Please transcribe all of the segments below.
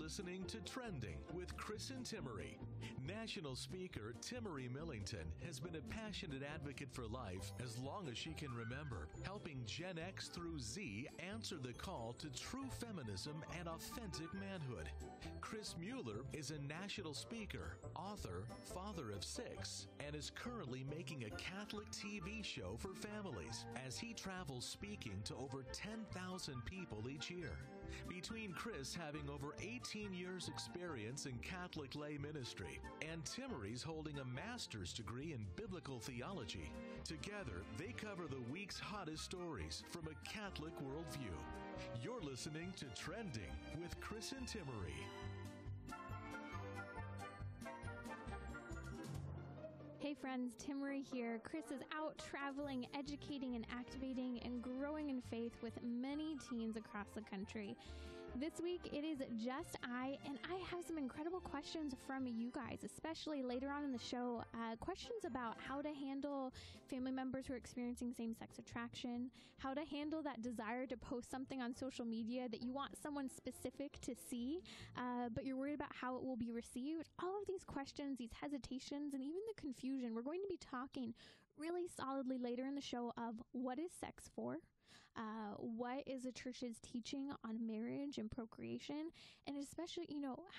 listening to Trending with Chris and Timmerie. National speaker Timmerie Millington has been a passionate advocate for life as long as she can remember, helping Gen X through Z answer the call to true feminism and authentic manhood. Chris Mueller is a national speaker, author, father of 6, and is currently making a Catholic TV show for families as he travels speaking to over 10,000 people each year. Between Chris having over 18 years experience in Catholic lay ministry and Timmerie's holding a master's degree in biblical theology, together they cover the week's hottest stories from a Catholic worldview. You're listening to Trending with Chris and Timmerie. Hey friends, Timmerie here. Chris is out traveling, educating and activating and growing in faith with many teens across the country. This week, it is just and I have some incredible questions from you guys, especially later on in the show. Questions about how to handle family members who are experiencing same-sex attraction, how to handle that desire to post something on social media that you want someone specific to see, but you're worried about how it will be received. All of these questions, these hesitations, and even the confusion, we're going to be talking really solidly later in the show of what is sex for? What is the church's teaching on marriage and procreation? And especially,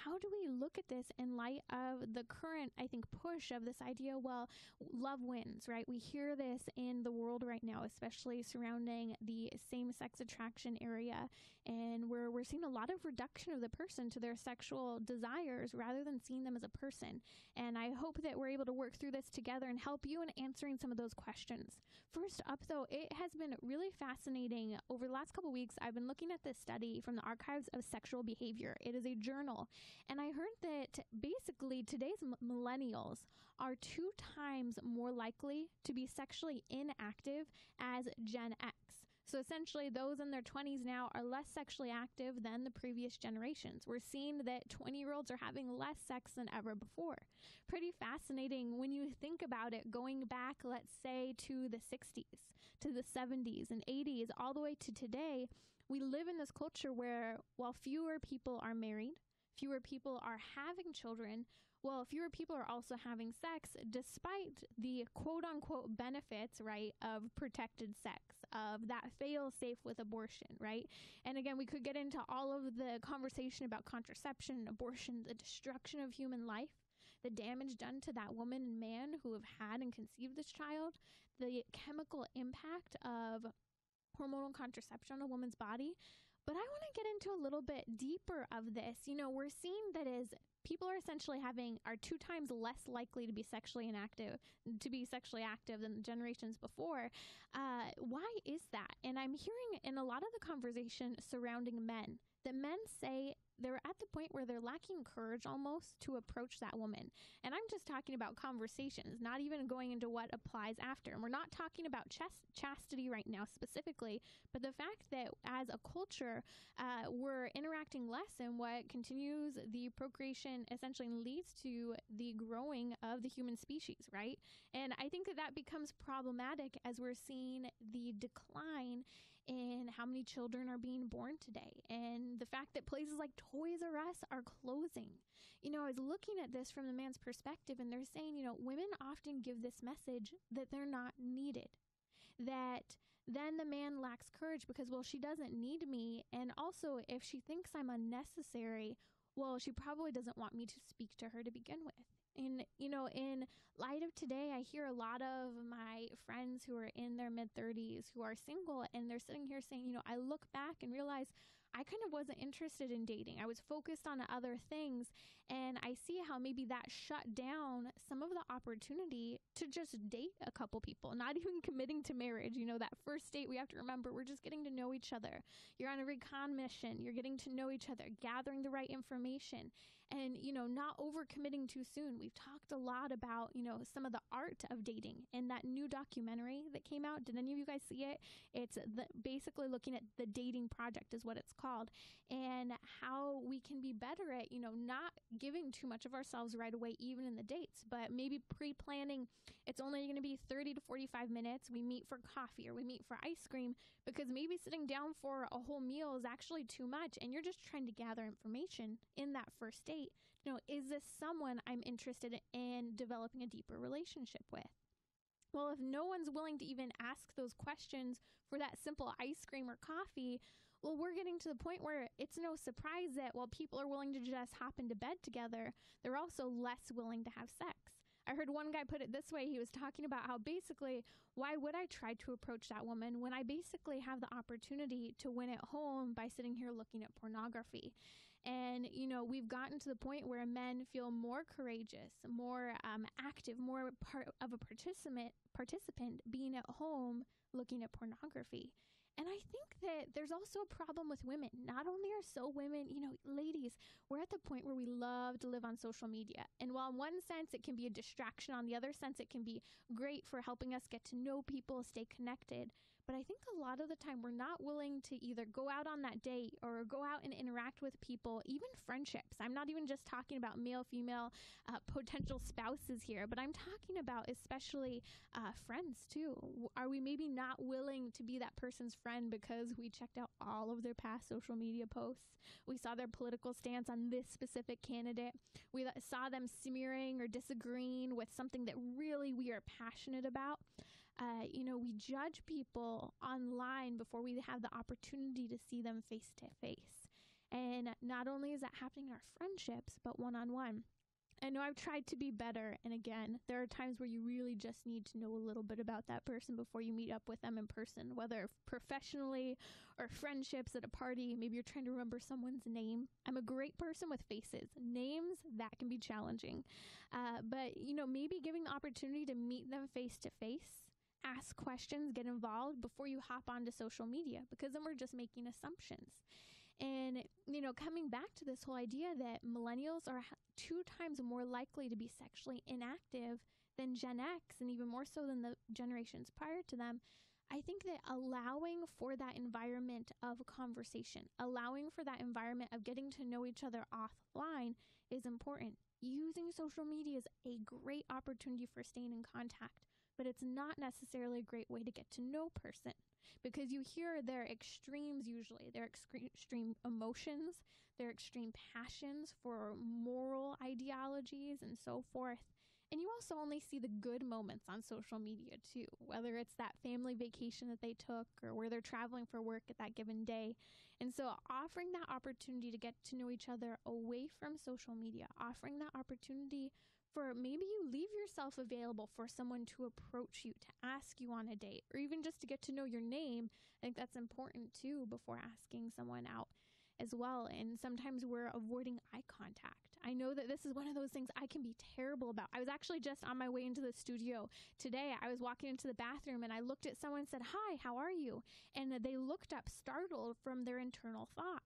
how do we look at this in light of the current, I think, push of this idea, well, love wins, right? We hear this in the world right now, especially surrounding the same-sex attraction area, and we're seeing a lot of reduction of the person to their sexual desires rather than seeing them as a person. And I hope that we're able to work through this together and help you in answering some of those questions. First up, though, it has been really fascinating. Over the last couple of weeks, I've been looking at this study from the Archives of Sexual Behavior. It is a journal, and I heard that basically today's millennials are 2 times more likely to be sexually inactive as Gen X. So essentially, those in their 20s now are less sexually active than the previous generations. We're seeing that 20-year-olds are having less sex than ever before. Pretty fascinating when you think about it, going back, let's say, to the 60s, to the 70s and 80s, all the way to today. We live in this culture where, while fewer people are married, fewer people are having children, well, fewer people are also having sex, despite the quote-unquote benefits, right, of protected sex, of that fail-safe with abortion, right? And again, we could get into all of the conversation about contraception, abortion, the destruction of human life, the damage done to that woman and man who have had and conceived this child, the chemical impact of hormonal contraception on a woman's body. But I want to get into a little bit deeper of this. We're seeing that as people are essentially are 2 times less likely to be sexually active than the generations before. Why is that? And I'm hearing in a lot of the conversation surrounding men that men say they're at the point where they're lacking courage almost to approach that woman. And I'm just talking about conversations, not even going into what applies after. And we're not talking about chastity right now specifically, but the fact that as a culture, we're interacting less in what continues the procreation essentially leads to the growing of the human species, right? And I think that becomes problematic as we're seeing the decline in how many children are being born today, and the fact that places like Toys R Us are closing. I was looking at this from the man's perspective, and they're saying, women often give this message that they're not needed, that then the man lacks courage because, well, she doesn't need me, and also if she thinks I'm unnecessary, well, she probably doesn't want me to speak to her to begin with. And, in light of today, I hear a lot of my friends who are in their mid-30s who are single, and they're sitting here saying, I look back and realize I kind of wasn't interested in dating. I was focused on other things, and I see how maybe that shut down some of the opportunity to just date a couple people, not even committing to marriage. That first date, we have to remember, we're just getting to know each other. You're on a recon mission. You're getting to know each other, gathering the right information, and, not overcommitting too soon. We've talked a lot about, some of the art of dating and that new documentary that came out. Did any of you guys see it? It's basically looking at The Dating Project is what it's called, and how we can be better at, not giving too much of ourselves right away, even in the dates, but maybe pre-planning. It's only going to be 30 to 45 minutes. We meet for coffee or we meet for ice cream, because maybe sitting down for a whole meal is actually too much, and you're just trying to gather information in that first date. Is this someone I'm interested in developing a deeper relationship with? Well, if no one's willing to even ask those questions for that simple ice cream or coffee, well, we're getting to the point where it's no surprise that while people are willing to just hop into bed together, they're also less willing to have sex. I heard one guy put it this way. He was talking about how basically, why would I try to approach that woman when I basically have the opportunity to win at home by sitting here looking at pornography? And, we've gotten to the point where men feel more courageous, more active, more part of a participant being at home looking at pornography. And I think that there's also a problem with women. Not only are so women, ladies, we're at the point where we love to live on social media. And while in one sense it can be a distraction, on the other sense it can be great for helping us get to know people, stay connected. But I think a lot of the time we're not willing to either go out on that date or go out and interact with people, even friendships. I'm not even just talking about male, female, potential spouses here, but I'm talking about especially friends too. Are we maybe not willing to be that person's friend because we checked out all of their past social media posts? We saw their political stance on this specific candidate. We saw them smearing or disagreeing with something that really we are passionate about. We judge people online before we have the opportunity to see them face to face. And not only is that happening in our friendships, but one-on-one. I know I've tried to be better. And again, there are times where you really just need to know a little bit about that person before you meet up with them in person, whether professionally or friendships at a party. Maybe you're trying to remember someone's name. I'm a great person with faces. Names, that can be challenging. But maybe giving the opportunity to meet them face to face, ask questions, get involved before you hop onto social media, because then we're just making assumptions. And, coming back to this whole idea that millennials are 2 times more likely to be sexually inactive than Gen X, and even more so than the generations prior to them, I think that allowing for that environment of conversation, allowing for that environment of getting to know each other offline is important. Using social media is a great opportunity for staying in contact, but it's not necessarily a great way to get to know a person, because you hear their extremes usually, their extreme emotions, their extreme passions for moral ideologies and so forth. And you also only see the good moments on social media too, whether it's that family vacation that they took or where they're traveling for work at that given day. And so offering that opportunity to get to know each other away from social media, offering that opportunity for maybe you leave yourself available for someone to approach you, to ask you on a date, or even just to get to know your name. I think that's important too before asking someone out as well. And sometimes we're avoiding eye contact. I know that this is one of those things I can be terrible about. I was actually just on my way into the studio today. I was walking into the bathroom and I looked at someone and said, "Hi, how are you?" And they looked up startled from their internal thought.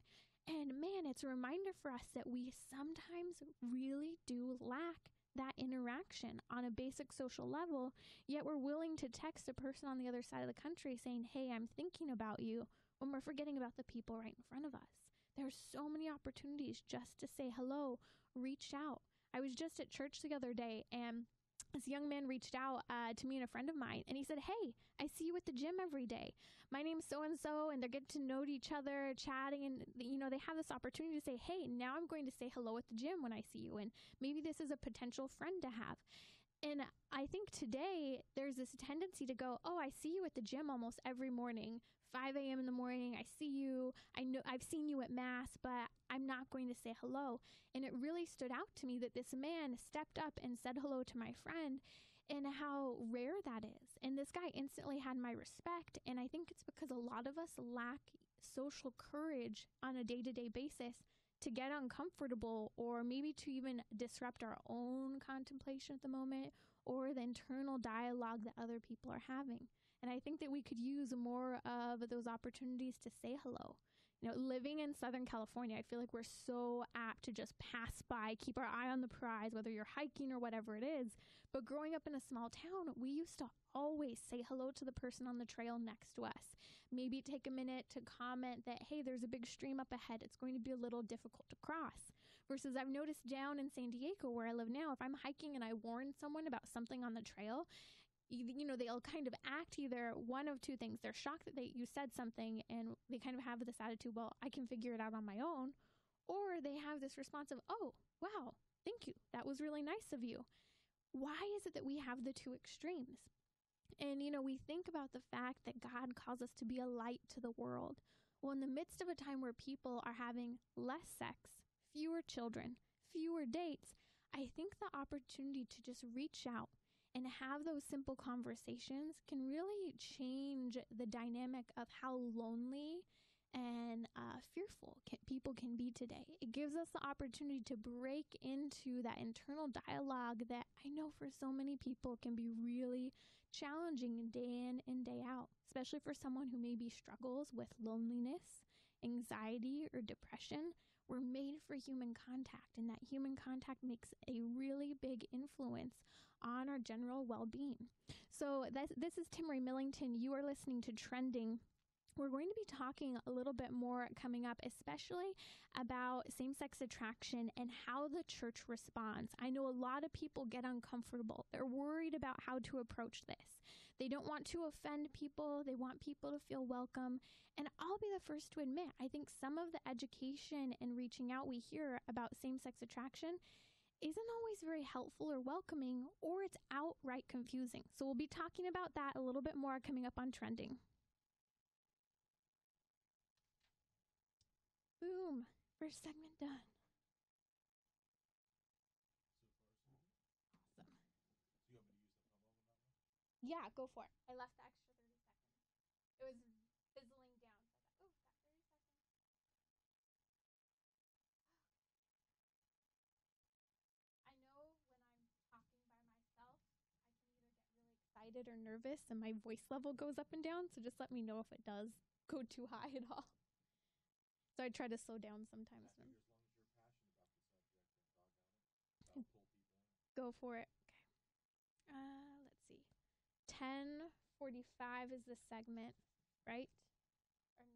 And man, it's a reminder for us that we sometimes really do lack that interaction on a basic social level, yet we're willing to text a person on the other side of the country saying, "Hey, I'm thinking about you," when we're forgetting about the people right in front of us. There's so many opportunities just to say hello, reach out. I was just at church the other day, and this young man reached out to me and a friend of mine, and he said, "Hey, I see you at the gym every day. My name's so-and-so," and they're getting to know each other, chatting, and they have this opportunity to say, "Hey, now I'm going to say hello at the gym when I see you," and maybe this is a potential friend to have. And I think today there's this tendency to go, "Oh, I see you at the gym almost every morning, 5 a.m. in the morning. I see you. I know I've seen you at mass, but I'm not going to say hello." And it really stood out to me that this man stepped up and said hello to my friend, and how rare that is. And this guy instantly had my respect. And I think it's because a lot of us lack social courage on a day-to-day basis to get uncomfortable, or maybe to even disrupt our own contemplation at the moment, or the internal dialogue that other people are having. And I think that we could use more of those opportunities to say hello. Living in Southern California, I feel like we're so apt to just pass by, keep our eye on the prize, whether you're hiking or whatever it is. But growing up in a small town, we used to always say hello to the person on the trail next to us. Maybe take a minute to comment that, hey, there's a big stream up ahead. It's going to be a little difficult to cross. Versus I've noticed down in San Diego where I live now, if I'm hiking and I warn someone about something on the trail, they'll kind of act either one of two things. They're shocked that you said something and they kind of have this attitude, well, I can figure it out on my own. Or they have this response of, oh, wow, thank you. That was really nice of you. Why is it that we have the two extremes? And, we think about the fact that God calls us to be a light to the world. Well, in the midst of a time where people are having less sex, fewer children, fewer dates, I think the opportunity to just reach out and have those simple conversations can really change the dynamic of how lonely and fearful people can be today. It gives us the opportunity to break into that internal dialogue that I know for so many people can be really challenging day in and day out, especially for someone who maybe struggles with loneliness, anxiety, or depression. We're made for human contact, and that human contact makes a really big influence on our general well-being. So this is Timmerie Millington. You are listening to Trending. We're going to be talking a little bit more coming up, especially about same-sex attraction and how the church responds. I know a lot of people get uncomfortable. They're worried about how to approach this. They don't want to offend people. They want people to feel welcome. And I'll be the first to admit, I think some of the education and reaching out we hear about same-sex attraction isn't always very helpful or welcoming, or it's outright confusing. So we'll be talking about that a little bit more coming up on Trending. Boom. First segment done. Awesome. So you want me to use the promo on that one? Yeah, go for it. I left the extra 30 seconds. It was fizzling down. So I thought, got 30 seconds. I know when I'm talking by myself, I can either get really excited or nervous and my voice level goes up and down. So just let me know if it does go too high at all. So I try to slow down sometimes. As long as you're passionate about the subject and dog on it, that'll pull people in. Go for it. Okay. Let's see. 10:45 is the segment, right? Or,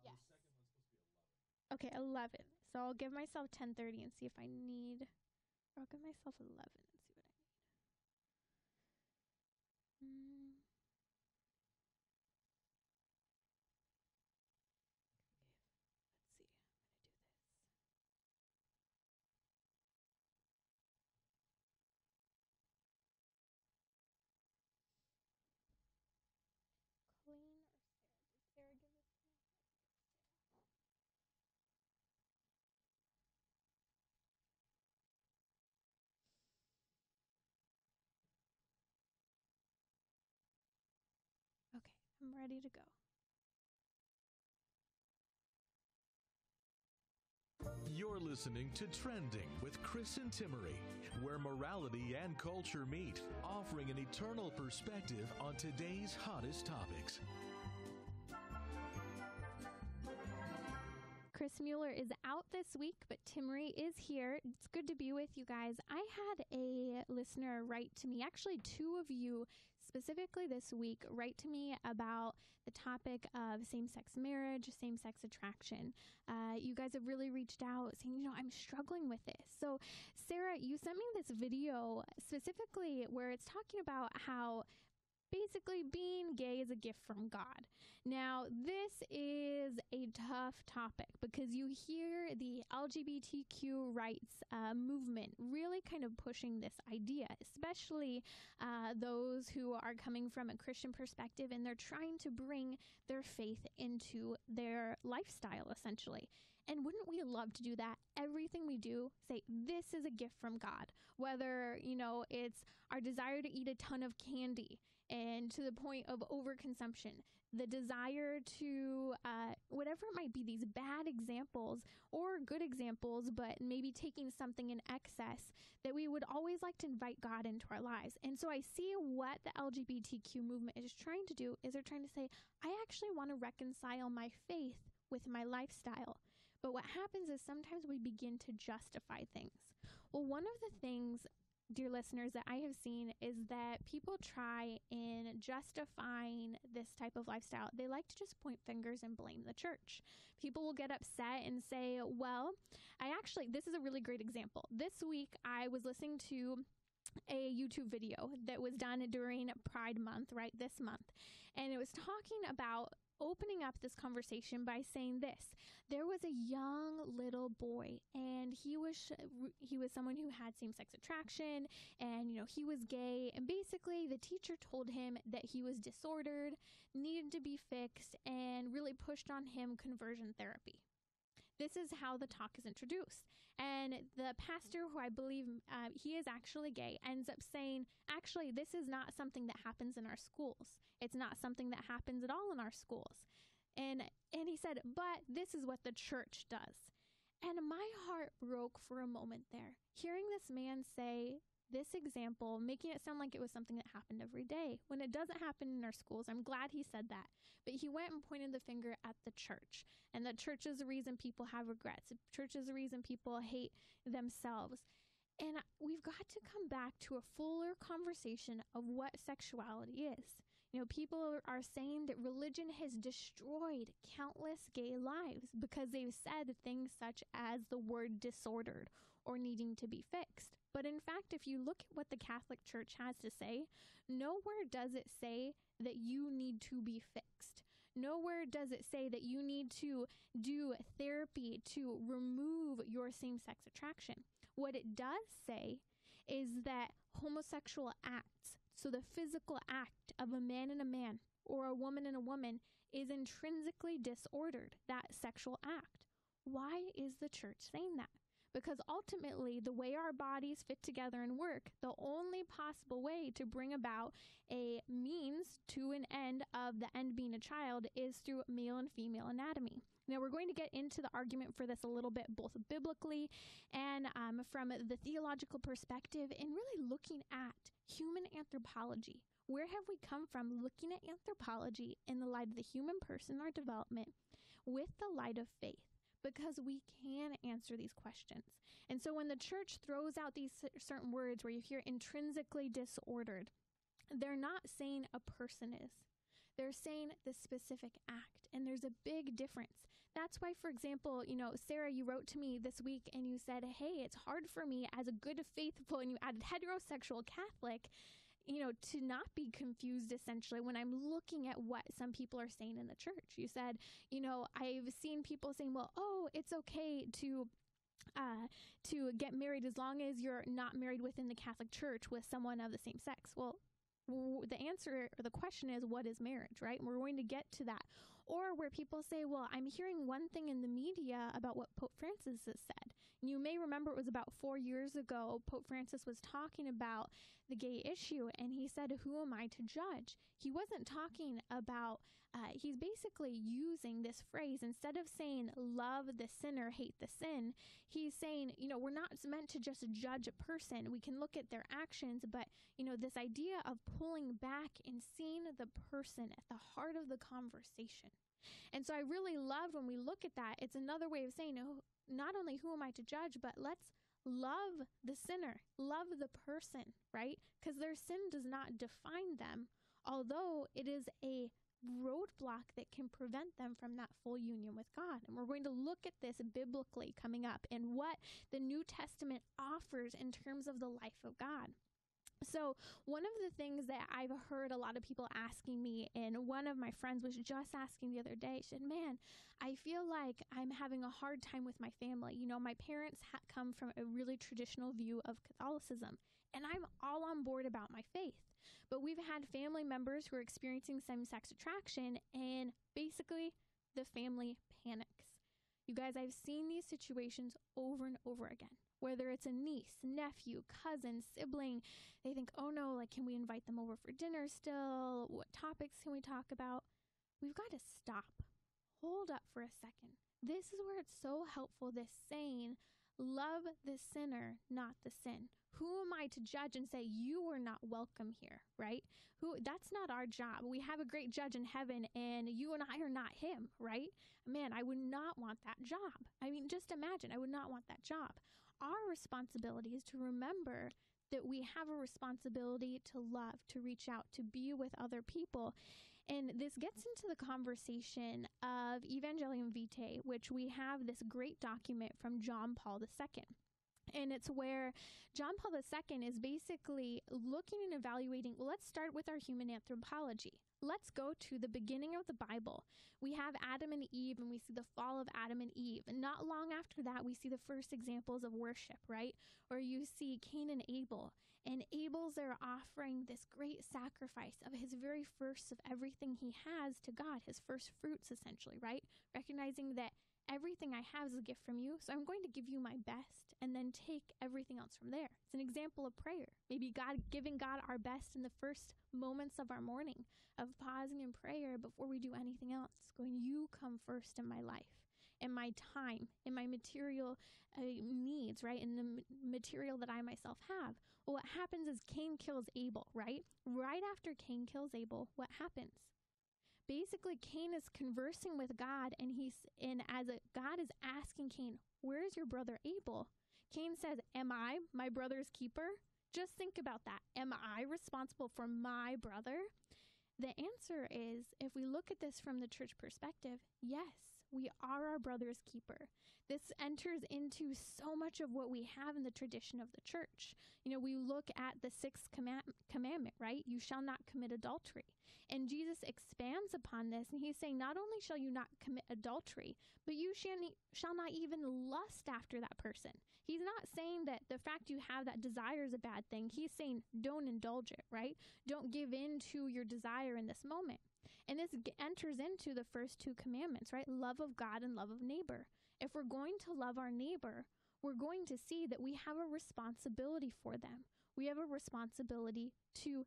yes. The second one's supposed to be 11. Okay, 11. So I'll give myself 10:30 and see if I need. Or I'll give myself 11 and see what I need. Colleen or Sarah? Did Sarah give this to me? Okay, I'm ready to go. You're listening to Trending with Chris and Timmerie, where morality and culture meet, offering an eternal perspective on today's hottest topics. Chris Mueller is out this week, but Timmerie is here. It's good to be with you guys. I had a listener write to me, actually two of you specifically this week, write to me about the topic of same-sex marriage, same-sex attraction. You guys have really reached out saying, I'm struggling with this. So Sarah, you sent me this video specifically where it's talking about how basically being gay is a gift from God. Now, this is a tough topic because you hear the LGBTQ rights movement really kind of pushing this idea, especially those who are coming from a Christian perspective and they're trying to bring their faith into their lifestyle, essentially. And wouldn't we love to do that? Everything we do, say, this is a gift from God. Whether, it's our desire to eat a ton of candy and to the point of overconsumption, the desire to, whatever it might be, these bad examples or good examples, but maybe taking something in excess, that we would always like to invite God into our lives. And so I see what the LGBTQ movement is trying to do is they're trying to say, I actually want to reconcile my faith with my lifestyle. But what happens is sometimes we begin to justify things. Well, one of the things dear listeners, that I have seen is that people try in justifying this type of lifestyle. They like to just point fingers and blame the church. People will get upset and say, well, this is a really great example. This week, I was listening to a YouTube video that was done during Pride Month, right, this month. And it was talking about opening up this conversation by saying this. There was a young little boy, and he was someone who had same-sex attraction, and, he was gay. And basically, the teacher told him that he was disordered, needed to be fixed, and really pushed on him conversion therapy. This is how the talk is introduced. And the pastor, who I believe he is actually gay, ends up saying, actually, this is not something that happens in our schools. It's not something that happens at all in our schools. And he said, but this is what the church does. And my heart broke for a moment there, hearing this man say this example, making it sound like it was something that happened every day, when it doesn't happen in our schools. I'm glad he said that. But he went and pointed the finger at the church. And the church is the reason people have regrets. The church is the reason people hate themselves. And we've got to come back to a fuller conversation of what sexuality is. People are saying that religion has destroyed countless gay lives because they've said things such as the word disordered or needing to be fixed. But in fact, if you look at what the Catholic Church has to say, nowhere does it say that you need to be fixed. Nowhere does it say that you need to do therapy to remove your same-sex attraction. What it does say is that homosexual acts, so the physical act of a man and a man or a woman and a woman, is intrinsically disordered, that sexual act. Why is the church saying that? Because ultimately, the way our bodies fit together and work, the only possible way to bring about a means to an end of the end being a child is through male and female anatomy. Now, we're going to get into the argument for this a little bit, both biblically and from the theological perspective, and really looking at human anthropology. Where have we come from looking at anthropology in the light of the human person, our development, with the light of faith? Because we can answer these questions. And so when the church throws out these certain words where you hear intrinsically disordered, they're not saying a person is. They're saying the specific act. And there's a big difference. That's why, for example, Sarah, you wrote to me this week and you said, hey, it's hard for me as a good, faithful, and you added heterosexual Catholic, to not be confused, essentially, when I'm looking at what some people are saying in the church. You said, I've seen people saying, well, it's okay to get married as long as you're not married within the Catholic Church with someone of the same sex. Well, the answer or the question is, what is marriage, right? And we're going to get to that. Or where people say, well, I'm hearing one thing in the media about what Pope Francis has said. And you may remember it was about 4 years ago, Pope Francis was talking about the gay issue, and he said, who am I to judge? He wasn't talking about, he's basically using this phrase, instead of saying, love the sinner, hate the sin, he's saying, we're not meant to just judge a person. We can look at their actions, but, this idea of pulling back and seeing the person at the heart of the conversation. And so I really love when we look at that, it's another way of saying, not only who am I to judge, but let's love the sinner, love the person, right? Because their sin does not define them, although it is a roadblock that can prevent them from that full union with God. And we're going to look at this biblically coming up and what the New Testament offers in terms of the life of God. So one of the things that I've heard a lot of people asking me, and one of my friends was just asking the other day, she said, man, I feel like I'm having a hard time with my family. My parents come from a really traditional view of Catholicism, and I'm all on board about my faith. But we've had family members who are experiencing same-sex attraction, and basically the family panics. You guys, I've seen these situations over and over again. Whether it's a niece, nephew, cousin, sibling, they think, oh no, can we invite them over for dinner still? What topics can we talk about? We've got to stop. Hold up for a second. This is where it's so helpful, this saying, love the sinner, not the sin. Who am I to judge and say, you are not welcome here, right? That's not our job. We have a great judge in heaven, and you and I are not him, right? Man, I would not want that job. I mean, just imagine, I would not want that job. Our responsibility is to remember that we have a responsibility to love, to reach out, to be with other people. And this gets into the conversation of Evangelium Vitae, which we have this great document from John Paul II. And it's where John Paul II is basically looking and evaluating. Well, let's start with our human anthropology. Let's go to the beginning of the Bible. We have Adam and Eve, and we see the fall of Adam and Eve. And not long after that, we see the first examples of worship, right? Or you see Cain and Abel. And Abel's there offering this great sacrifice of his very first of everything he has to God, his first fruits, essentially, right? Recognizing that everything I have is a gift from you, so I'm going to give you my best and then take everything else from there. It's an example of prayer. Maybe giving God our best in the first moments of our morning, of pausing in prayer before we do anything else. Going, you come first in my life, in my time, in my material needs, right? In the material that I myself have. Well, what happens is Cain kills Abel, right? Right after Cain kills Abel, what happens? Basically, Cain is conversing with God, and God is asking Cain, where's your brother Abel? Cain says, am I my brother's keeper? Just think about that. Am I responsible for my brother? The answer is, if we look at this from the church perspective, yes, we are our brother's keeper. This enters into so much of what we have in the tradition of the church. You know, we look at the sixth commandment, right? You shall not commit adultery. And Jesus expands upon this, and he's saying, not only shall you not commit adultery, but you shall not even lust after that person. He's not saying that the fact you have that desire is a bad thing. He's saying, don't indulge it, right? Don't give in to your desire in this moment. And this enters into the first two commandments, right? Love of God and love of neighbor. If we're going to love our neighbor, we're going to see that we have a responsibility for them. We have a responsibility to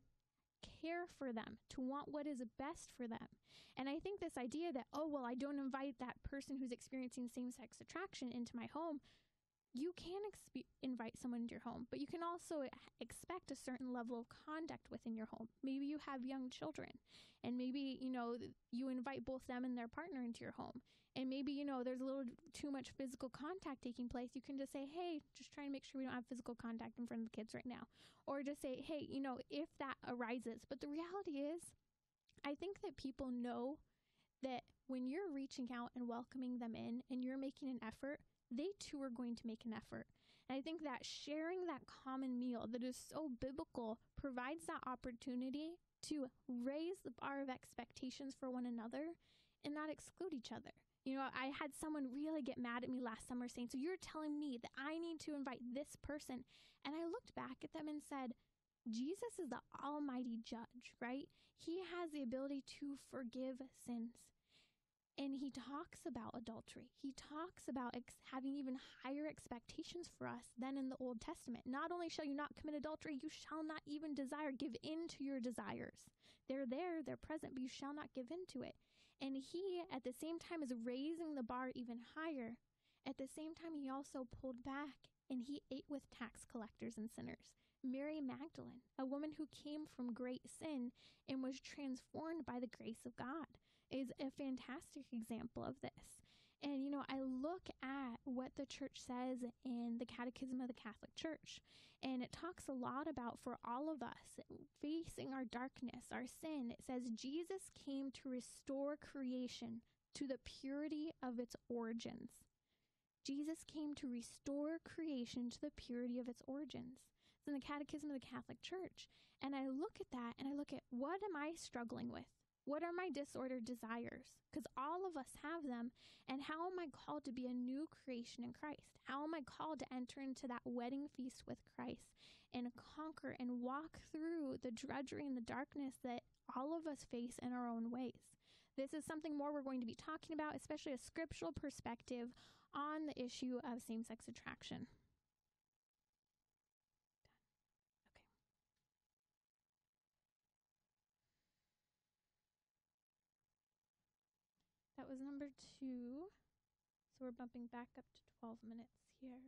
care for them, to want what is best for them. And I think this idea that, oh, well, I don't invite that person who's experiencing same-sex attraction into my home. You can invite someone into your home, but you can also expect a certain level of conduct within your home. Maybe you have young children, and maybe, you invite both them and their partner into your home. And maybe, there's a little too much physical contact taking place. You can just say, hey, just trying to make sure we don't have physical contact in front of the kids right now. Or just say, hey, if that arises. But the reality is, I think that people know that when you're reaching out and welcoming them in and you're making an effort, they too are going to make an effort. And I think that sharing that common meal that is so biblical provides that opportunity to raise the bar of expectations for one another and not exclude each other. I had someone really get mad at me last summer saying, so you're telling me that I need to invite this person? And I looked back at them and said, Jesus is the almighty judge, right? He has the ability to forgive sins. And he talks about adultery. He talks about having even higher expectations for us than in the Old Testament. Not only shall you not commit adultery, you shall not even give in to your desires. They're there, they're present, but you shall not give in to it. And he, at the same time, is raising the bar even higher. At the same time, he also pulled back and he ate with tax collectors and sinners. Mary Magdalene, a woman who came from great sin and was transformed by the grace of God, is a fantastic example of this. And, I look at what the church says in the Catechism of the Catholic Church, and it talks a lot about, for all of us facing our darkness, our sin, it says Jesus came to restore creation to the purity of its origins. Jesus came to restore creation to the purity of its origins. It's in the Catechism of the Catholic Church. And I look at that and I look at, what am I struggling with? What are my disordered desires? Because all of us have them. And how am I called to be a new creation in Christ? How am I called to enter into that wedding feast with Christ and conquer and walk through the drudgery and the darkness that all of us face in our own ways? This is something more we're going to be talking about, especially a scriptural perspective on the issue of same-sex attraction. That was number 2. So we're bumping back up to 12 minutes here.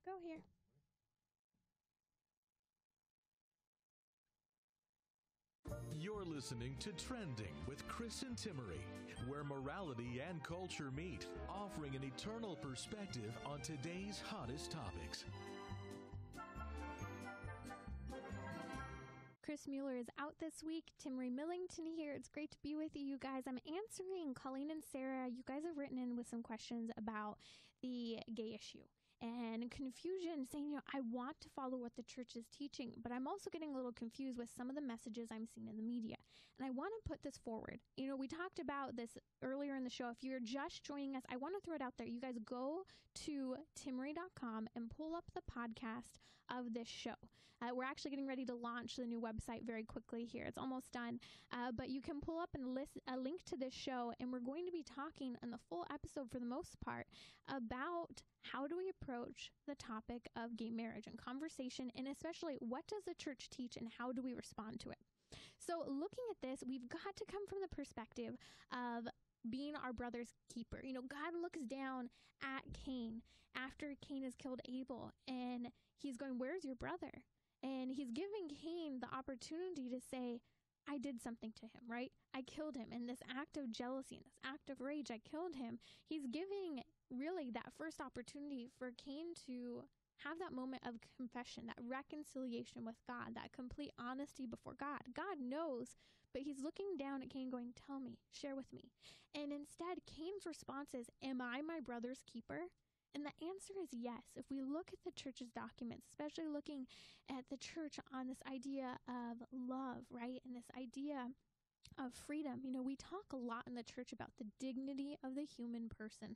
go here. You're listening to Trending with Chris and Timmerie, where morality and culture meet, offering an eternal perspective on today's hottest topics. Chris Mueller is out this week. Timmerie Millington here. It's great to be with you guys. I'm answering Colleen and Sarah. You guys have written in with some questions about the gay issue and confusion, saying, I want to follow what the church is teaching, but I'm also getting a little confused with some of the messages I'm seeing in the media. And I want to put this forward. We talked about this earlier in the show. If you're just joining us, I want to throw it out there. You guys go to timmerie.com and pull up the podcast of this show. We're actually getting ready to launch the new website very quickly here. It's almost done. But you can pull up and list a link to this show, and we're going to be talking in the full episode for the most part about how do we approach the topic of gay marriage and conversation, and especially what does the church teach and how do we respond to it. So looking at this, we've got to come from the perspective of being our brother's keeper. God looks down at Cain after Cain has killed Abel, and he's going, where's your brother? And he's giving Cain the opportunity to say, I did something to him, right? I killed him. In this act of jealousy, in this act of rage, I killed him. He's giving really that first opportunity for Cain to have that moment of confession, that reconciliation with God, that complete honesty before God. God knows, but he's looking down at Cain going, tell me, share with me. And instead, Cain's response is, am I my brother's keeper? And the answer is yes. If we look at the church's documents, especially looking at the church on this idea of love, right? And this idea of freedom, we talk a lot in the church about the dignity of the human person.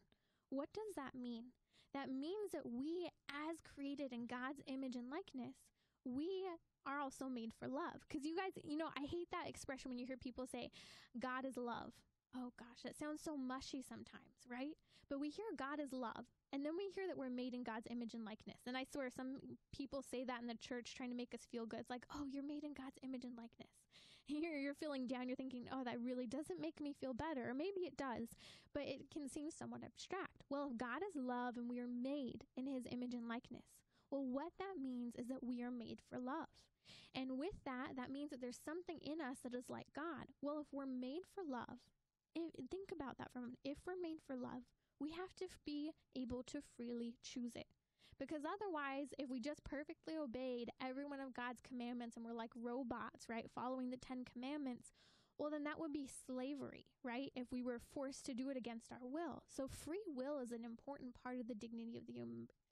What does that mean? That means that we, as created in God's image and likeness, we are also made for love. Because you guys, I hate that expression when you hear people say, God is love. Oh gosh, that sounds so mushy sometimes, right? But we hear God is love. And then we hear that we're made in God's image and likeness. And I swear some people say that in the church trying to make us feel good. It's like, oh, you're made in God's image and likeness. You're feeling down. You're thinking, oh, that really doesn't make me feel better. Or maybe it does, but it can seem somewhat abstract. Well, if God is love and we are made in his image and likeness, well, what that means is that we are made for love. And with that, that means that there's something in us that is like God. Well, if we're made for love, think about that for a moment. If we're made for love, we have to be able to freely choose it. Because otherwise, if we just perfectly obeyed every one of God's commandments and we're like robots, right, following the 10 commandments, well, then that would be slavery, right, if we were forced to do it against our will. So free will is an important part of the dignity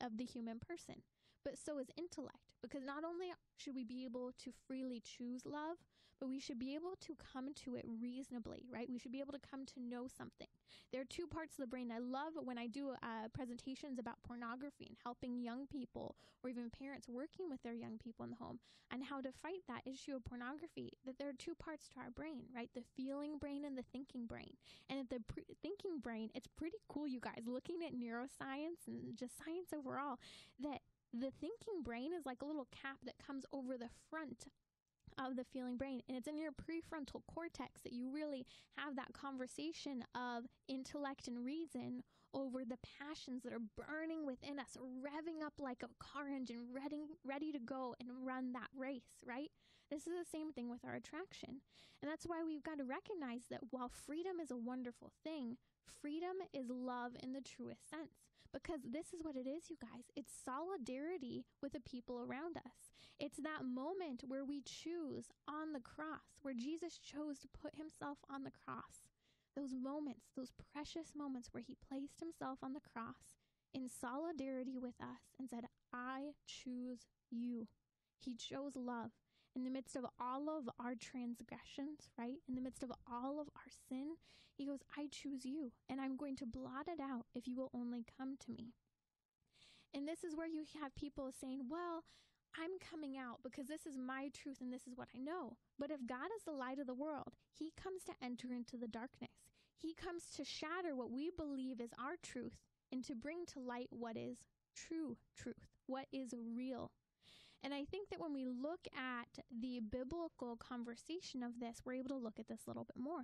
of the human person. But so is intellect, because not only should we be able to freely choose love, but we should be able to come to it reasonably, right? We should be able to come to know something. There are two parts of the brain. I love when I do presentations about pornography and helping young people or even parents working with their young people in the home and how to fight that issue of pornography, that there are two parts to our brain, right? The feeling brain and the thinking brain. And at the thinking brain, it's pretty cool, you guys, looking at neuroscience and just science overall, that the thinking brain is like a little cap that comes over the front of the feeling brain, and it's in your prefrontal cortex that you really have that conversation of intellect and reason over the passions that are burning within us, revving up like a car engine, ready to go and run that race, right? This is the same thing with our attraction. And that's why we've got to recognize that while freedom is a wonderful thing, freedom is love in the truest sense. Because this is what it is, you guys. It's solidarity with the people around us. It's that moment where we choose on the cross, where Jesus chose to put himself on the cross. Those moments, those precious moments where he placed himself on the cross in solidarity with us and said, I choose you. He chose love. In the midst of all of our transgressions, right? In the midst of all of our sin, he goes, I choose you, and I'm going to blot it out if you will only come to me. And this is where you have people saying, well, I'm coming out because this is my truth and this is what I know. But if God is the light of the world, he comes to enter into the darkness. He comes to shatter what we believe is our truth and to bring to light what is true truth, what is real. And I think that when we look at the biblical conversation of this, we're able to look at this a little bit more.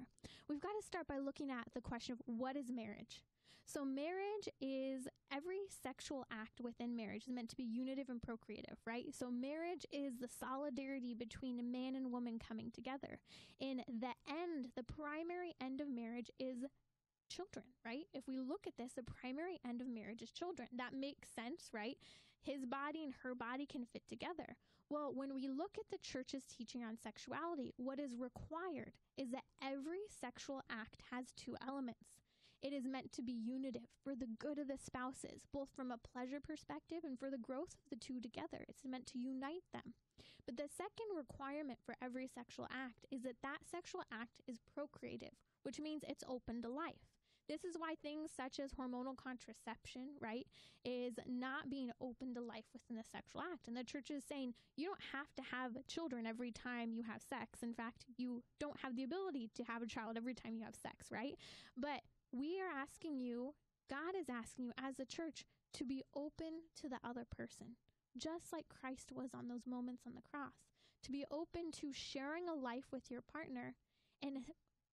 We've got to start by looking at the question of what is marriage? So marriage is every sexual act within marriage is meant to be unitive and procreative, right? So marriage is the solidarity between a man and woman coming together. In the end, the primary end of marriage is children, right? If we look at this, the primary end of marriage is children. That makes sense, right? His body and her body can fit together. Well, when we look at the church's teaching on sexuality, what is required is that every sexual act has two elements. It is meant to be unitive for the good of the spouses, both from a pleasure perspective and for the growth of the two together. It's meant to unite them. But the second requirement for every sexual act is that that sexual act is procreative, which means it's open to life. This is why things such as hormonal contraception, right, is not being open to life within the sexual act. And the church is saying you don't have to have children every time you have sex. In fact, you don't have the ability to have a child every time you have sex, right? But we are asking you, God is asking you as a church to be open to the other person, just like Christ was on those moments on the cross, to be open to sharing a life with your partner and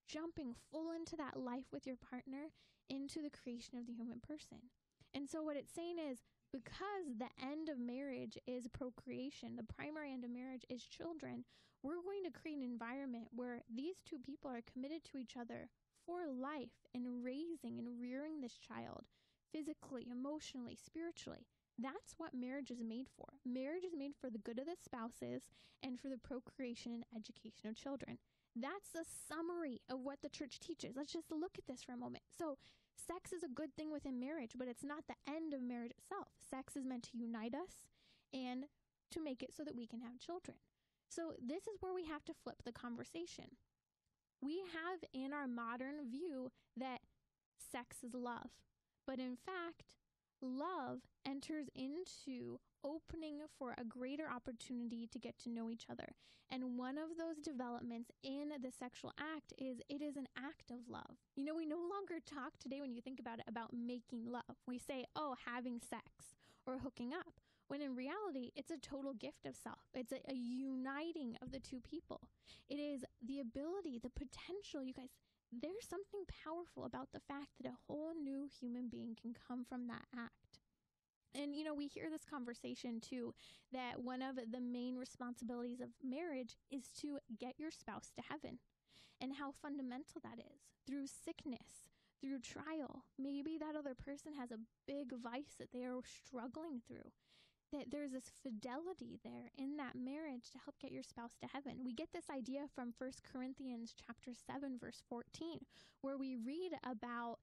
jumping full into that life with your partner into the creation of the human person. And so what it's saying is, because the end of marriage is procreation, the primary end of marriage is children, we're going to create an environment where these two people are committed to each other for life and raising and rearing this child physically, emotionally, spiritually. That's what marriage is made for. Marriage is made for the good of the spouses and for the procreation and education of children. That's the summary of what the church teaches. Let's just look at this for a moment. So sex is a good thing within marriage, but it's not the end of marriage itself. Sex is meant to unite us and to make it so that we can have children. So this is where we have to flip the conversation. We have in our modern view that sex is love, but in fact, love enters into opening for a greater opportunity to get to know each other. And one of those developments in the sexual act is it is an act of love. You know, we no longer talk today, when you think about it, about making love. We say, oh, having sex or hooking up, when in reality, it's a total gift of self. It's a uniting of the two people. It is the ability, the potential, you guys, there's something powerful about the fact that a whole new human being can come from that act. And, you know, we hear this conversation too, that one of the main responsibilities of marriage is to get your spouse to heaven, and how fundamental that is. Through sickness, through trial, maybe that other person has a big vice that they are struggling through, that there's this fidelity there in that marriage to help get your spouse to heaven. We get this idea from 1 Corinthians chapter 7, verse 14, where we read about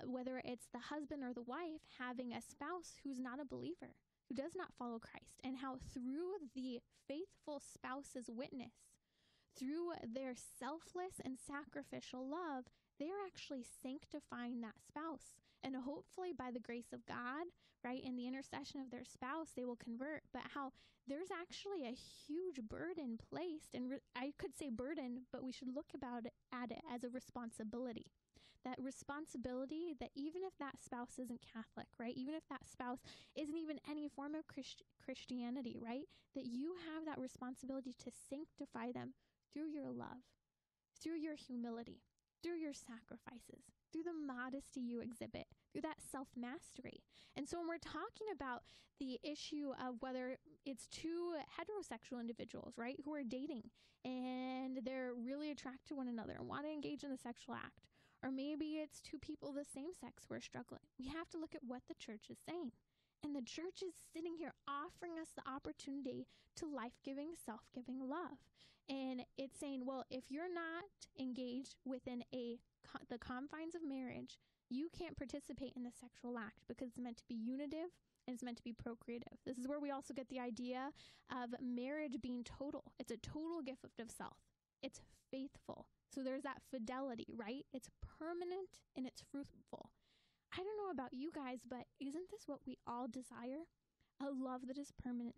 whether it's the husband or the wife having a spouse who's not a believer, who does not follow Christ, and how through the faithful spouse's witness, through their selfless and sacrificial love, they're actually sanctifying that spouse. And hopefully by the grace of God, right, in the intercession of their spouse, they will convert. But how there's actually a huge burden placed, and I could say burden, but we should look at it as a responsibility. That responsibility that even if that spouse isn't Catholic, right, even if that spouse isn't even any form of Christianity, right, that you have that responsibility to sanctify them through your love, through your humility, through your sacrifices, through the modesty you exhibit, through that self-mastery. And so when we're talking about the issue of whether it's two heterosexual individuals, right, who are dating and they're really attracted to one another and want to engage in the sexual act, or maybe it's two people of the same sex who are struggling, we have to look at what the church is saying. And the church is sitting here offering us the opportunity to life-giving, self-giving love. And it's saying, well, if you're not engaged within the confines of marriage, you can't participate in the sexual act because it's meant to be unitive and it's meant to be procreative. This is where we also get the idea of marriage being total. It's a total gift of self. It's faithful. So there's that fidelity, right? It's permanent and it's fruitful. I don't know about you guys, but isn't this what we all desire? A love that is permanent,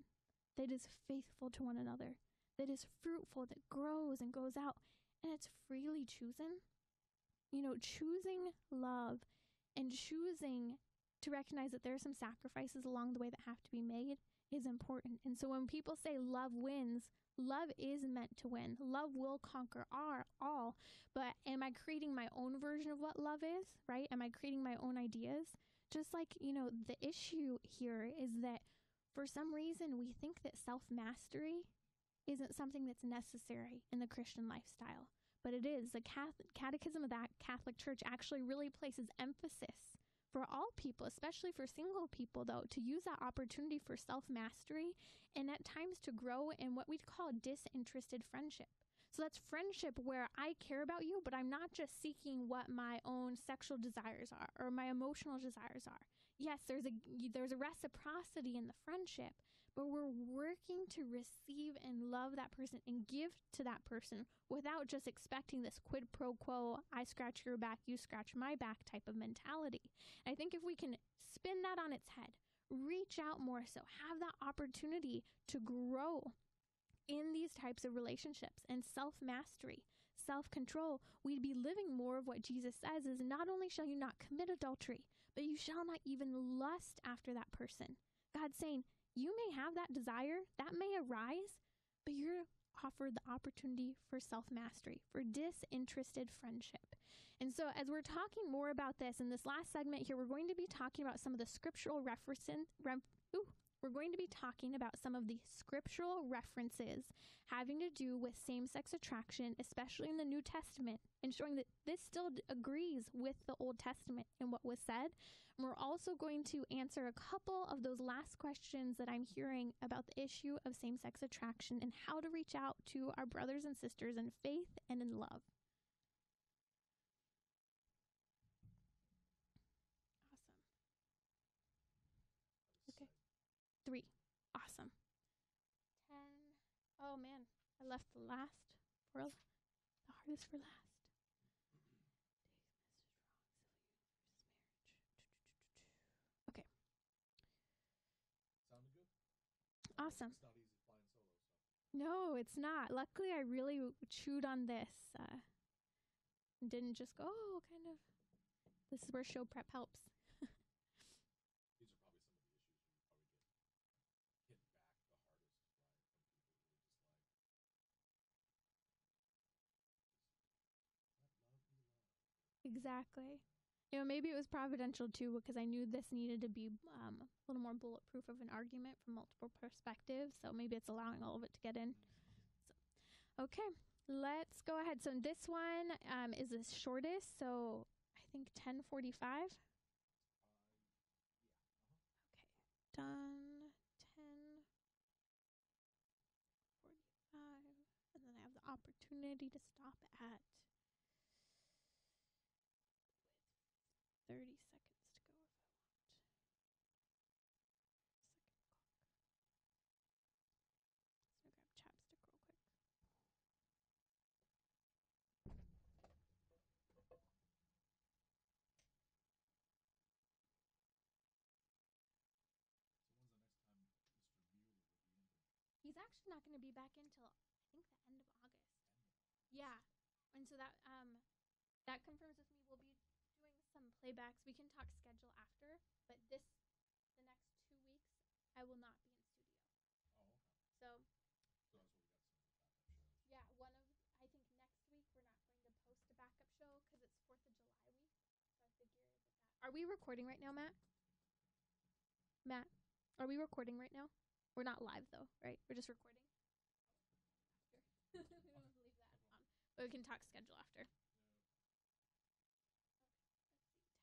that is faithful to one another, that is fruitful, that grows and goes out, and it's freely chosen. You know, choosing love and choosing to recognize that there are some sacrifices along the way that have to be made is important. And so when people say love wins, love is meant to win. Love will conquer all. But am I creating my own version of what love is, right? Am I creating my own ideas? Just like, the issue here is that for some reason we think that self-mastery isn't something that's necessary in the Christian lifestyle. But it is. The Catechism of that Catholic Church actually really places emphasis for all people, especially for single people, though, to use that opportunity for self-mastery and at times to grow in what we'd call disinterested friendship. So that's friendship where I care about you, but I'm not just seeking what my own sexual desires are or my emotional desires are. Yes, there's a reciprocity in the friendship, but we're working to receive and love that person and give to that person without just expecting this quid pro quo, I scratch your back, you scratch my back type of mentality. And I think if we can spin that on its head, reach out more so, have that opportunity to grow in these types of relationships and self-mastery, self-control, we'd be living more of what Jesus says is not only shall you not commit adultery, but you shall not even lust after that person. God's saying, you may have that desire, that may arise, but you're offered the opportunity for self-mastery, for disinterested friendship. And so as we're talking more about this in this last segment here, we're going to be talking about some of the scriptural references having to do with same-sex attraction, especially in the New Testament, and showing that this still agrees with the Old Testament and what was said. And we're also going to answer a couple of those last questions that I'm hearing about the issue of same-sex attraction and how to reach out to our brothers and sisters in faith and in love. Awesome. Okay. 3. Awesome. 10. Oh man, I left the hardest for last. Okay. Sounded good? Awesome. It's not easy flying solo, so. No, it's not. Luckily, I really chewed on this. Didn't just go, kind of. This is where show prep helps. These are probably some of the issues where you probably get hit back the hardest, right? From people who are just like, let love be love. Exactly. Maybe it was providential too, because I knew this needed to be a little more bulletproof of an argument from multiple perspectives. So maybe it's allowing all of it to get in. So, okay, let's go ahead. So this one is the shortest. So I think 10:45. Okay, done. 10:45, and then I have the opportunity to stop at 30 seconds to go if I want. Second clock. Just gonna grab chapstick real quick. So when's the next time Mr. Mueller will be in here? He's actually not going to be back until I think the end of August. Yeah, and so that confirms with me we'll be doing some playbacks. We can talk schedule after, but the next 2 weeks I will not be in studio. Oh, okay. So that's where we got some of the backup shows. yeah, I think next week we're not going to post a backup show because it's 4th of July week. So I figure that. Are we recording right now, Matt? Matt, are we recording right now? We're not live though, right? We're just recording. We don't have to leave that on, but we can talk schedule after. Okay, let's see.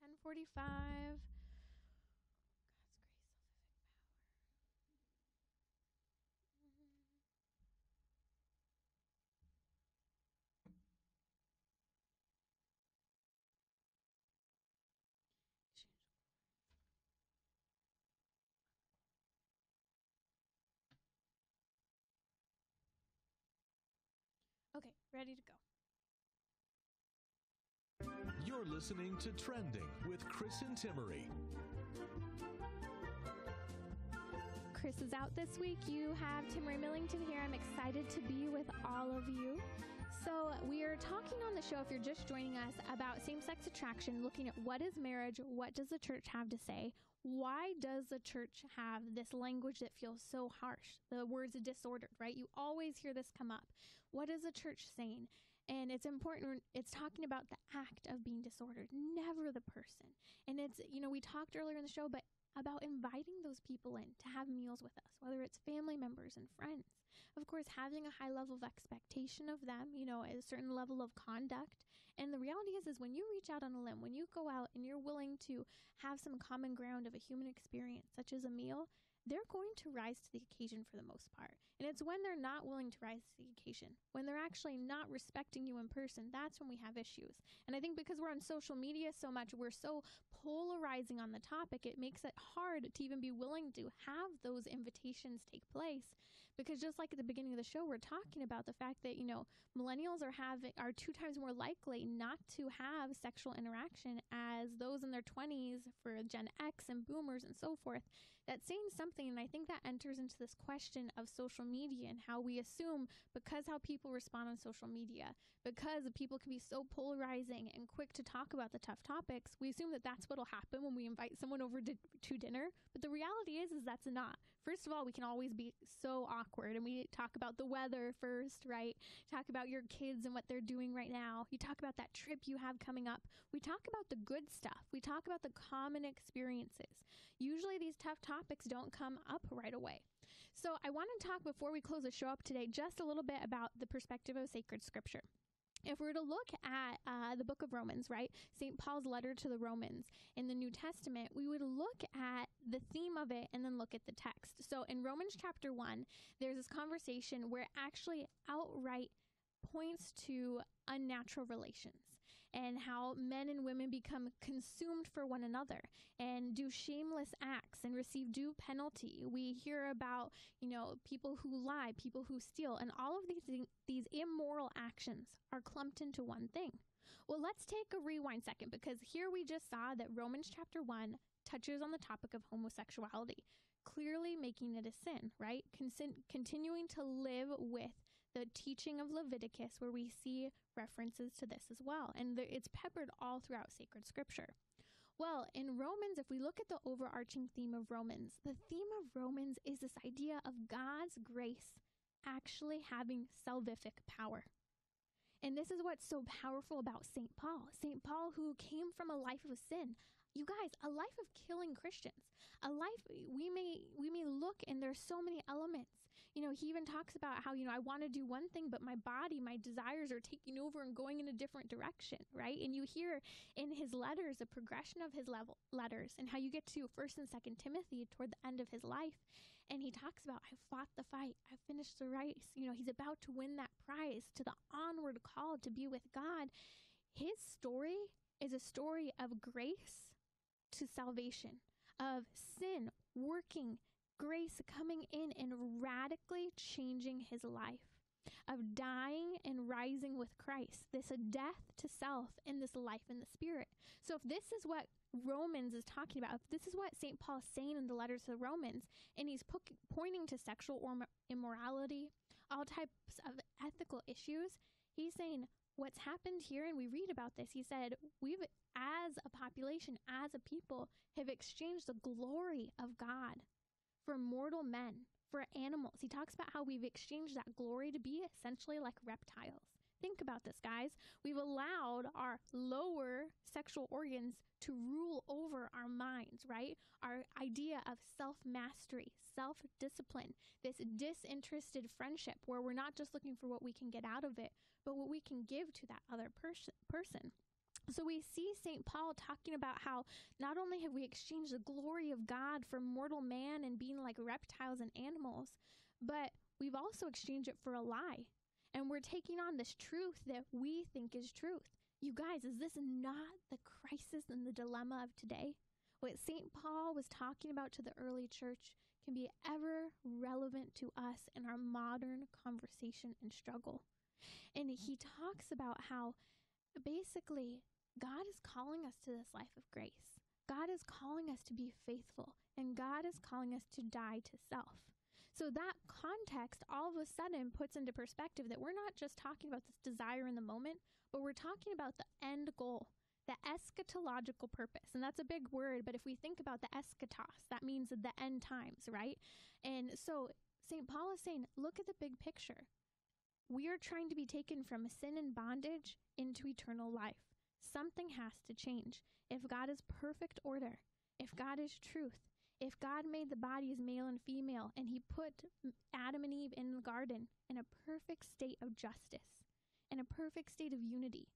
10:45. Okay, ready to go. You're listening to Trending with Chris and Timmerie. Chris is out this week. You have Timmerie Millington here. I'm excited to be with all of you. So we are talking on the show, if you're just joining us, about same-sex attraction, looking at what is marriage, what does the church have to say, why does the church have this language that feels so harsh? The words disordered, right? You always hear this come up. What is the church saying? And it's important, it's talking about the act of being disordered, never the person. And it's, we talked earlier in the show, but about inviting those people in to have meals with us, whether it's family members and friends. Of course, having a high level of expectation of them, a certain level of conduct. And the reality is when you reach out on a limb, when you go out and you're willing to have some common ground of a human experience, such as a meal, they're going to rise to the occasion for the most part. And it's when they're not willing to rise to the occasion, when they're actually not respecting you in person, that's when we have issues. And I think because we're on social media so much, we're so polarizing on the topic, it makes it hard to even be willing to have those invitations take place. Because just like at the beginning of the show, we're talking about the fact that, millennials are 2 times more likely not to have sexual interaction as those in their 20s for Gen X and boomers and so forth. That's saying something, and I think that enters into this question of social media and how we assume because how people respond on social media, because people can be so polarizing and quick to talk about the tough topics, we assume that that's what'll happen when we invite someone over to dinner. But the reality is that's not. First of all, we can always be so awkward, and we talk about the weather first, right? Talk about your kids and what they're doing right now. You talk about that trip you have coming up. We talk about the good stuff. We talk about the common experiences. Usually these tough topics don't come up right away. So I want to talk, before we close the show up today, just a little bit about the perspective of sacred scripture. If we were to look at the book of Romans, right, St. Paul's letter to the Romans in the New Testament, we would look at the theme of it and then look at the text. So in Romans chapter 1, there's this conversation where it actually outright points to unnatural relations and how men and women become consumed for one another and do shameless acts and receive due penalty. We hear about, people who lie, people who steal, and all of these immoral actions are clumped into one thing. Well, let's take a rewind second, because here we just saw that Romans chapter 1 touches on the topic of homosexuality, clearly making it a sin, right? Continuing to live with the teaching of Leviticus, where we see references to this as well. And it's peppered all throughout sacred scripture. Well, in Romans, if we look at the overarching theme of Romans, the theme of Romans is this idea of God's grace actually having salvific power. And this is what's so powerful about St. Paul. St. Paul, who came from a life of sin. You guys, a life of killing Christians. A life, we may look, and there's so many elements. He even talks about how, I want to do one thing, but my body, my desires are taking over and going in a different direction, right? And you hear in his letters, the progression of his letters, and how you get to 1st and 2nd Timothy toward the end of his life. And he talks about, I fought the fight, I finished the race. He's about to win that prize, to the onward call to be with God. His story is a story of grace to salvation, of sin working, grace coming in and radically changing his life, of dying and rising with Christ, this death to self and this life in the Spirit. So if this is what Romans is talking about, if this is what St. Paul is saying in the letters to the Romans, and he's pointing to sexual immorality, all types of ethical issues, he's saying what's happened here, and we read about this, he said, we've, as a population, as a people, have exchanged the glory of God for mortal men, for animals. He talks about how we've exchanged that glory to be essentially like reptiles. Think about this, guys. We've allowed our lower sexual organs to rule over our minds, right? Our idea of self-mastery, self-discipline, this disinterested friendship where we're not just looking for what we can get out of it, but what we can give to that other person. So we see St. Paul talking about how not only have we exchanged the glory of God for mortal man and being like reptiles and animals, but we've also exchanged it for a lie. And we're taking on this truth that we think is truth. You guys, is this not the crisis and the dilemma of today? What St. Paul was talking about to the early church can be ever relevant to us in our modern conversation and struggle. And he talks about how basically God is calling us to this life of grace. God is calling us to be faithful, and God is calling us to die to self. So that context all of a sudden puts into perspective that we're not just talking about this desire in the moment, but we're talking about the end goal, the eschatological purpose. And that's a big word, but if we think about the eschatos, that means the end times, right? And so St. Paul is saying, look at the big picture. We are trying to be taken from sin and bondage into eternal life. Something has to change. If God is perfect order, if God is truth, if God made the body as male and female, and he put Adam and Eve in the garden in a perfect state of justice, in a perfect state of unity,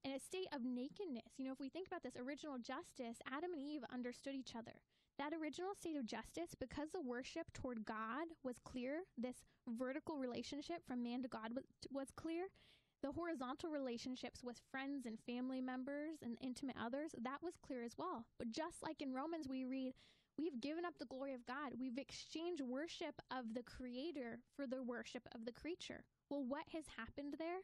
in a state of nakedness. If we think about this original justice, Adam and Eve understood each other. That original state of justice, because the worship toward God was clear, this vertical relationship from man to God was clear, the horizontal relationships with friends and family members and intimate others, that was clear as well. But just like in Romans, we read, we've given up the glory of God. We've exchanged worship of the Creator for the worship of the creature. Well, what has happened there?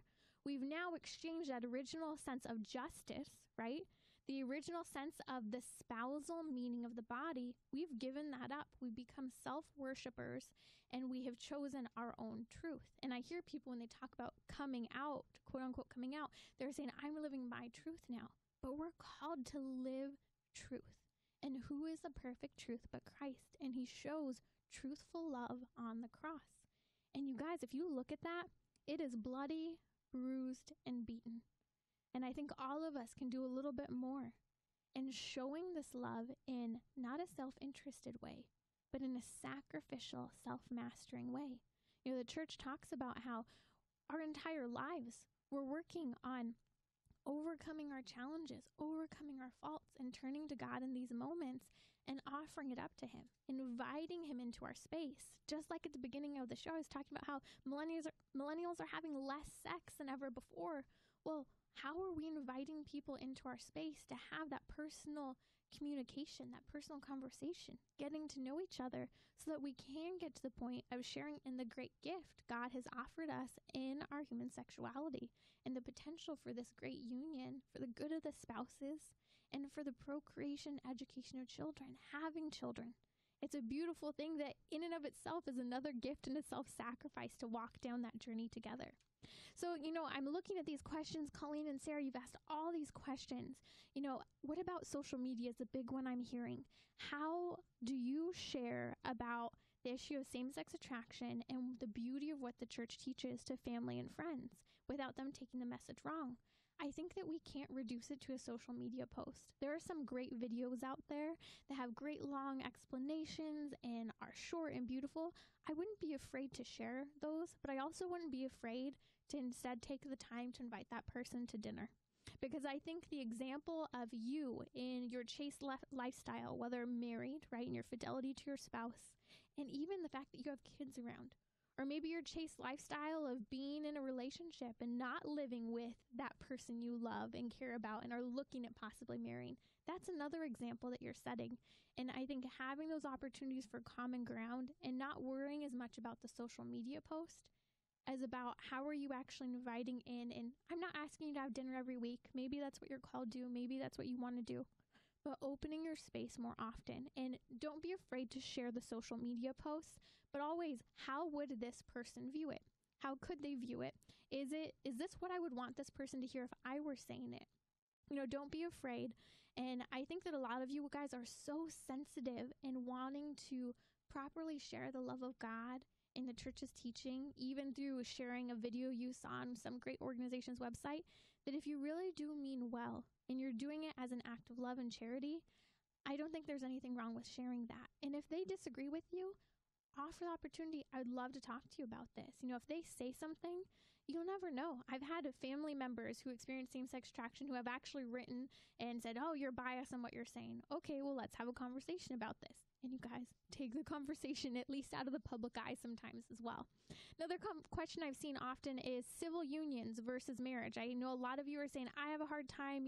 We've now exchanged that original sense of justice, right? The original sense of the spousal meaning of the body, we've given that up. We've become self-worshipers, and we have chosen our own truth. And I hear people when they talk about coming out, quote unquote coming out, they're saying, I'm living my truth now. But we're called to live truth. And who is the perfect truth but Christ? And he shows truthful love on the cross. And you guys, if you look at that, it is bloody, bruised, and beaten. And I think all of us can do a little bit more in showing this love in not a self-interested way, but in a sacrificial, self-mastering way. The church talks about how our entire lives we're working on overcoming our challenges, overcoming our faults, and turning to God in these moments and offering it up to him, inviting him into our space. Just like at the beginning of the show, I was talking about how millennials are having less sex than ever before. Well, how are we inviting people into our space to have that personal communication, that personal conversation, getting to know each other so that we can get to the point of sharing in the great gift God has offered us in our human sexuality and the potential for this great union, for the good of the spouses, and for the procreation, education of children, having children. It's a beautiful thing that in and of itself is another gift and a self-sacrifice to walk down that journey together. So, I'm looking at these questions. Colleen and Sarah, you've asked all these questions. What about social media is a big one I'm hearing. How do you share about the issue of same-sex attraction and the beauty of what the church teaches to family and friends without them taking the message wrong? I think that we can't reduce it to a social media post. There are some great videos out there that have great long explanations and are short and beautiful. I wouldn't be afraid to share those, but I also wouldn't be afraid to instead take the time to invite that person to dinner. Because I think the example of you in your chaste lifestyle, whether married, right, in your fidelity to your spouse, and even the fact that you have kids around, or maybe your chaste lifestyle of being in a relationship and not living with that person you love and care about and are looking at possibly marrying. That's another example that you're setting. And I think having those opportunities for common ground and not worrying as much about the social media post as about how are you actually inviting in. And I'm not asking you to have dinner every week. Maybe that's what you're called to. Maybe that's what you want to do. But opening your space more often. And don't be afraid to share the social media posts, but always, how would this person view it? How could they view it? Is this what I would want this person to hear if I were saying it? Don't be afraid. And I think that a lot of you guys are so sensitive in wanting to properly share the love of God in the church's teaching, even through sharing a video you saw on some great organization's website, that if you really do mean well and you're doing it as an act of love and charity, I don't think there's anything wrong with sharing that. And if they disagree with you, offer the opportunity. I would love to talk to you about this. If they say something, you'll never know. I've had family members who experience same-sex attraction who have actually written and said, oh, you're biased on what you're saying. Okay, well, let's have a conversation about this. And you guys take the conversation at least out of the public eye sometimes as well. Another question I've seen often is civil unions versus marriage. I know a lot of you are saying, I have a hard time,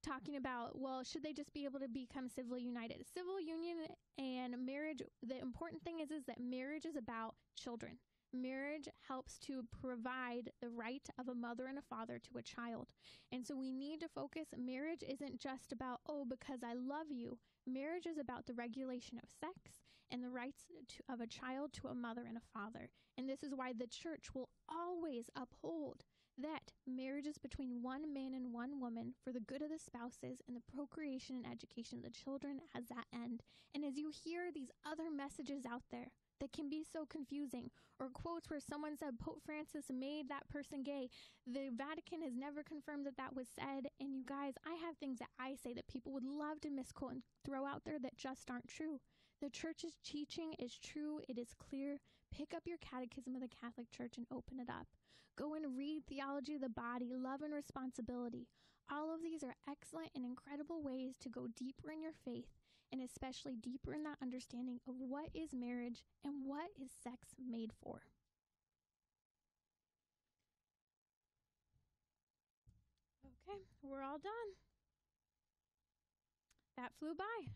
talking about, well, should they just be able to become civilly united? Civil union and marriage, the important thing is that marriage is about children. Marriage helps to provide the right of a mother and a father to a child. And so we need to focus. Marriage isn't just about, oh, because I love you. Marriage is about the regulation of sex and the rights of a child to a mother and a father. And this is why the church will always uphold that marriage is between one man and one woman for the good of the spouses and the procreation and education of the children as that end. And as you hear these other messages out there that can be so confusing, or quotes where someone said Pope Francis made that person gay, the Vatican has never confirmed that that was said. And you guys, I have things that I say that people would love to misquote and throw out there that just aren't true. The church's teaching is true. It is clear. Pick up your Catechism of the Catholic Church and open it up. Go and read Theology of the Body, Love and Responsibility. All of these are excellent and incredible ways to go deeper in your faith, and especially deeper in that understanding of what is marriage and what is sex made for. Okay, we're all done. That flew by.